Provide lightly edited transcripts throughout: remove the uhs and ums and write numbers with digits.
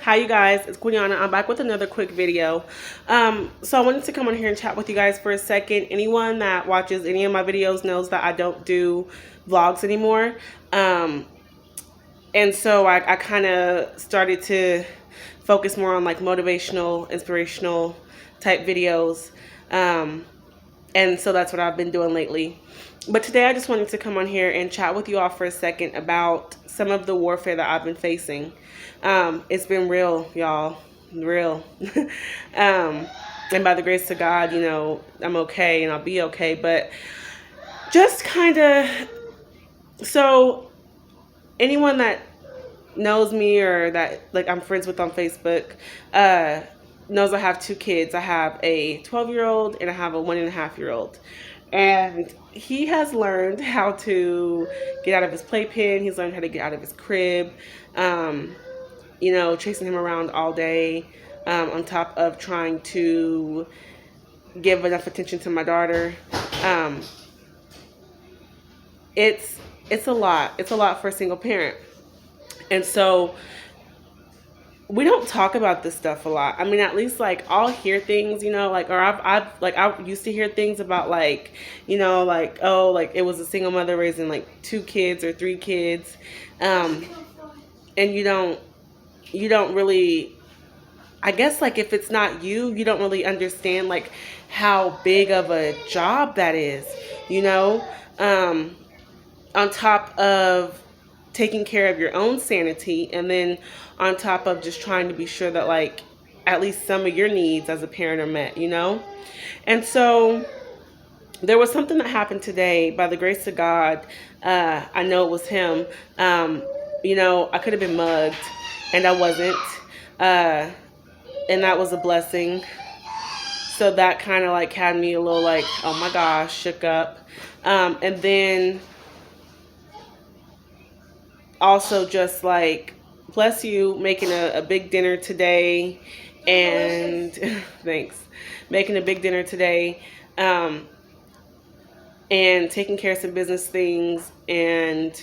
Hi you guys, it's Quiana. I'm back with another quick video. So I wanted to come on here and chat with you guys for a second. Anyone that watches any of my videos knows that I don't do vlogs anymore. And so I kind of started to focus more on like motivational, inspirational type videos. And so that's what I've been doing lately. But today I just wanted to come on here and chat with you all for a second about some of the warfare that I've been facing. It's been real, y'all, real. And by the grace of God, you know, I'm okay and I'll be okay. But just kind of, so anyone that knows me or that like I'm friends with on Facebook, knows I have two kids. I have a 12-year-old and I have a 1.5-year-old. And he has learned how to get out of his playpen. He's learned how to get out of his crib. You know, chasing him around all day, on top of trying to give enough attention to my daughter. It's a lot. It's a lot for a single parent. And so we don't talk about this stuff a lot. I mean, at least like I'll hear things, you know, like, or I used to hear things about like, you know, like, oh, like it was a single mother raising like 2 kids or 3 kids. And you don't really, I guess like if it's not you, you don't really understand like how big of a job that is, you know, on top of taking care of your own sanity, and then on top of just trying to be sure that like at least some of your needs as a parent are met, you know. And so there was something that happened today by the grace of God. I know it was him. You know, I could have been mugged and I wasn't, and that was a blessing. So that kind of like had me a little like, oh my gosh, shook up. And then also just like, bless you, making a big dinner today. And thanks, making a big dinner today, and taking care of some business things and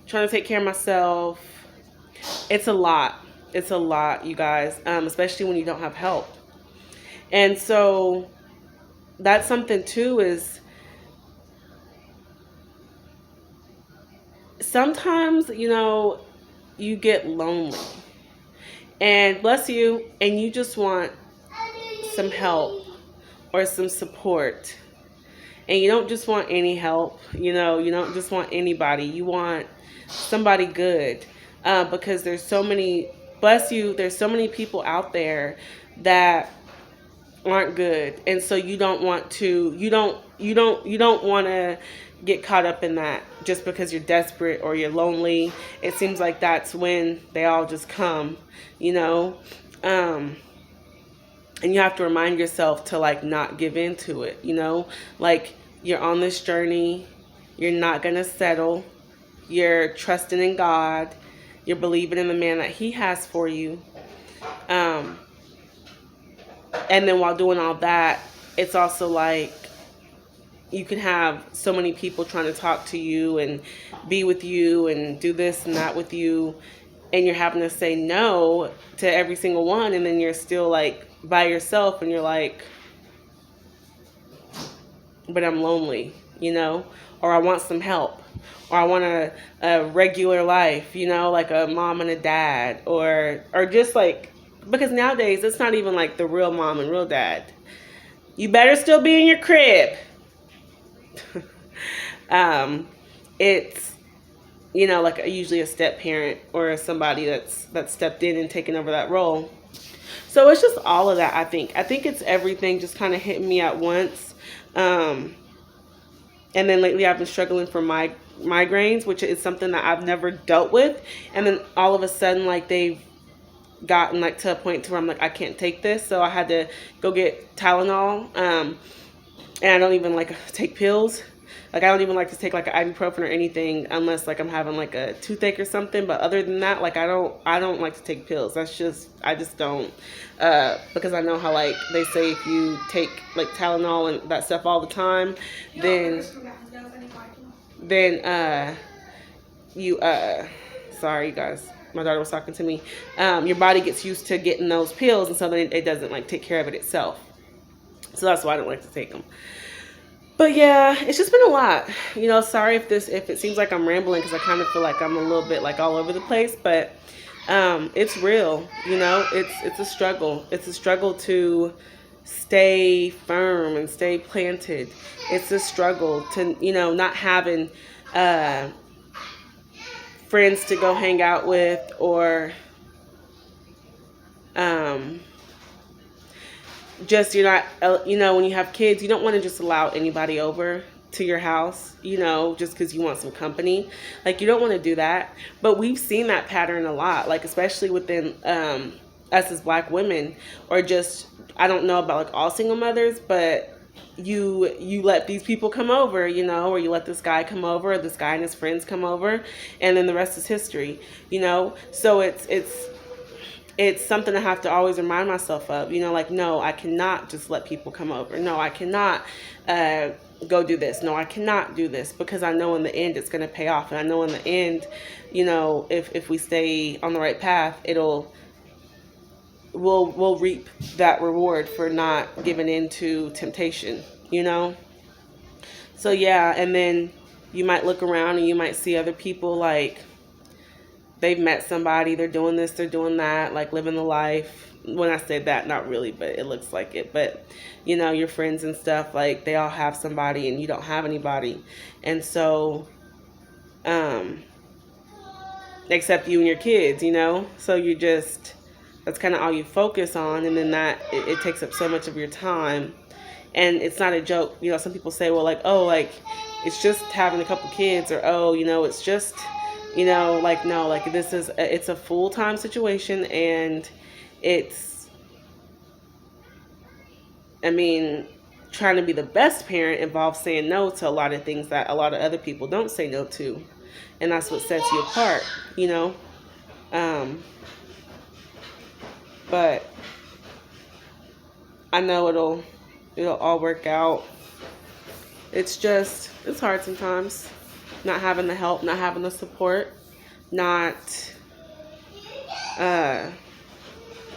trying to take care of myself. It's a lot. It's a lot, you guys, especially when you don't have help. And so that's something too, is sometimes, you know, you get lonely and bless you, and you just want some help or some support. And you don't just want any help, you know, you don't just want anybody. You want somebody good, because there's so many, bless you, there's so many people out there that aren't good. And so you don't want to, you don't want to get caught up in that just because you're desperate or you're lonely. It seems like that's when they all just come, you know. And you have to remind yourself to like not give into it, you know, like you're on this journey, you're not gonna settle, you're trusting in God, you're believing in the man that he has for you. And then while doing all that, it's also like you can have so many people trying to talk to you and be with you and do this and that with you, and you're having to say no to every single one, and then you're still like by yourself and you're like, but I'm lonely, you know, or I want some help, or I want a regular life, you know, like a mom and a dad, or just like, because nowadays it's not even like the real mom and real dad. You better still be in your crib. It's, you know, like usually a step parent or somebody that's stepped in and taken over that role. So it's just all of that. I think it's everything just kind of hitting me at once. And then lately I've been struggling for migraines, which is something that I've never dealt with. And then all of a sudden, like they've gotten like to a point to where I'm like, I can't take this. So I had to go get Tylenol. And I don't even like take pills. Like I don't even like to take like an ibuprofen or anything unless like I'm having like a toothache or something. But other than that, like I don't like to take pills. I just don't, because I know how like they say if you take like Tylenol and that stuff all the time, then you sorry guys, my daughter was talking to me, your body gets used to getting those pills, and so then it doesn't like take care of it itself. So that's why I don't like to take them. But yeah, it's just been a lot. Sorry if it seems like I'm rambling, because I kind of feel like I'm a little bit like all over the place, but it's real. It's a struggle. It's a struggle to stay firm and stay planted. It's a struggle to not having friends to go hang out with, or just you're not when you have kids, you don't want to just allow anybody over to your house, just because you want some company. Like, you don't want to do that. But we've seen that pattern a lot, like especially within us as Black women, or just, I don't know about like all single mothers, but you let these people come over, or you let this guy come over, or this guy and his friends come over, and then the rest is history, So it's something I have to always remind myself of, like, no, I cannot just let people come over. No, I cannot go do this. No, I cannot do this, because I know in the end it's going to pay off. And I know in the end, if we stay on the right path, we'll reap that reward for not giving in to temptation, So yeah, and then you might look around and you might see other people, like, they've met somebody, they're doing this, they're doing that, like living the life. When I say that, not really, but it looks like it. But, your friends and stuff, like, they all have somebody and you don't have anybody. And so, except you and your kids, So that's kind of all you focus on. And then it takes up so much of your time. And it's not a joke. Some people say, well, like, oh, like, it's just having a couple kids, or, oh, it's just... like, no, like, it's a full-time situation, and trying to be the best parent involves saying no to a lot of things that a lot of other people don't say no to, and that's what sets you apart, but I know it'll all work out. It's hard sometimes. Not having the help, not having the support, not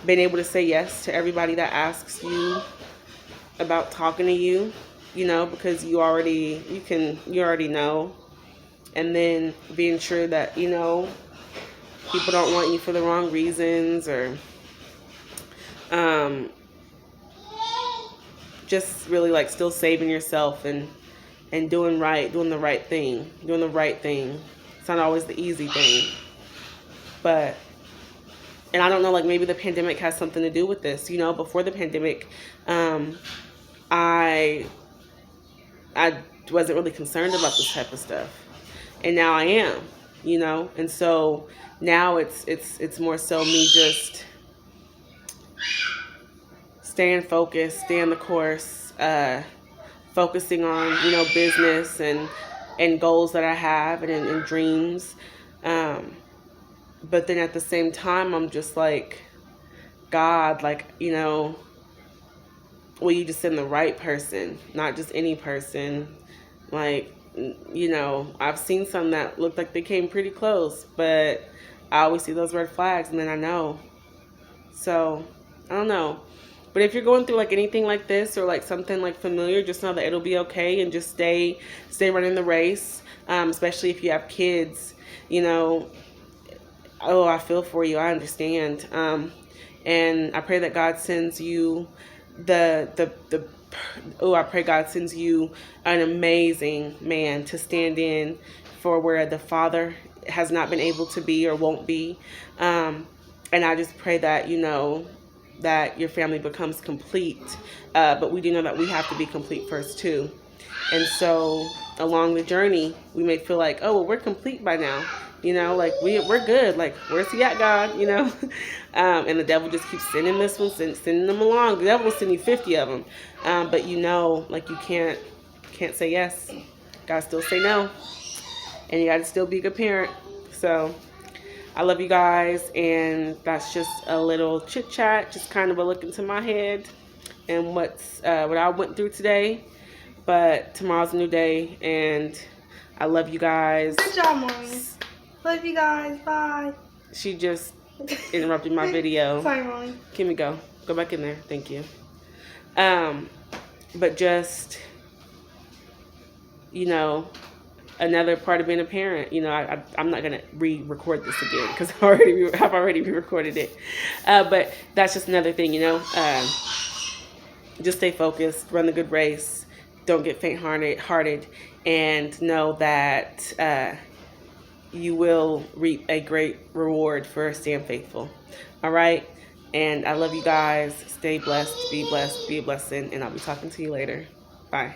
being able to say yes to everybody that asks you about talking to you, because you already know. And then being sure that, people don't want you for the wrong reasons, or just really like still saving yourself and doing the right thing. It's not always the easy thing. But, and I don't know, like, maybe the pandemic has something to do with this. Before the pandemic, I wasn't really concerned about this type of stuff. And now I am, and so now it's more so me just staying focused, staying the course, focusing on, business and goals that I have, and dreams. But then at the same time, I'm just like, God, like, will you just send the right person, not just any person? Like, I've seen some that looked like they came pretty close, but I always see those red flags, and then I know. So, I don't know. But if you're going through like anything like this, or like something like familiar, just know that it'll be okay, and just stay running the race. Especially if you have kids, oh, I feel for you. I understand. And I pray that God sends you I pray God sends you an amazing man to stand in for where the father has not been able to be or won't be. And I just pray that, that your family becomes complete. But we do know that we have to be complete first too. And so along the journey, we may feel like, oh, well, we're complete by now. Like we're good. Like, where's he at, God? And the devil just keeps sending this one, sending them along. The devil will send you 50 of them. But like, you can't say yes. Gotta still say no. And you gotta still be a good parent. So I love you guys, and that's just a little chit chat, just kind of a look into my head and what I went through today. But tomorrow's a new day, and I love you guys. Good job, Mommy. Love you guys. Bye. She just interrupted my video. Sorry, Mommy. Kimmy, go back in there. Thank you. But just, you know, another part of being a parent. You know, I'm not gonna re-record this again because I've already re-recorded it. But that's just another thing. You know, just stay focused, run the good race, don't get faint-hearted, and know that you will reap a great reward for staying faithful. All right. And I love you guys. Stay blessed, be a blessing, and I'll be talking to you later. Bye.